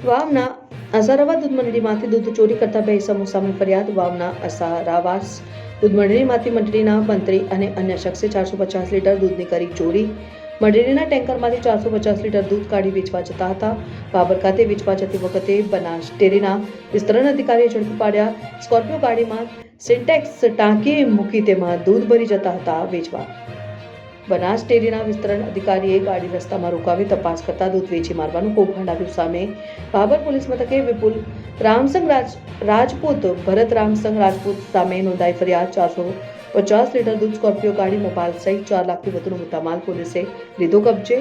વાવના અસારાવા દૂધ મંડળીમાંથી દૂધ ચોરી કરતા બે ઇસમો સામે ફરિયાદ. વાવના અસારાવાસ દૂધ મંડળીના મંત્રી અને અન્ય શખ્સે 450 લીટર દૂધની કરી ચોરી. મંડળીના ટેન્કરમાંથી 450 લીટર દૂધ કાઢી વેચવા જતા હતા. બાબર ખાતે વેચવા જતી વખતે બનાસ ડેરીના વિસ્તરણ અધિકારીએ ઝડપી પાડ્યા. સ્કોર્પિયો ગાડીમાં સિન્ટેક્સ ટાંકી મૂકી તેમાં દૂધ ભરી જતા હતા વેચવા. બનાસ ડેરીના વિસ્તરણ અધિકારીએ ગાડી રસ્તામાં રોકાવી તપાસ કરતા દૂધ વેચી મારવાનું કૌભાંડ આવ્યું સામે. બાબર પોલીસ મથકે વિપુલ રામસંગ રાજપૂત ભરત રામસંગ રાજપૂત સામે નોંધાઈ ફરિયાદ. 450 લીટર દૂધ સ્કોર્પિયો ગાડી મોબાઈલ સહિત 4 લાખથી વધુનો મુદ્દામાલ પોલીસે લીધો કબજે.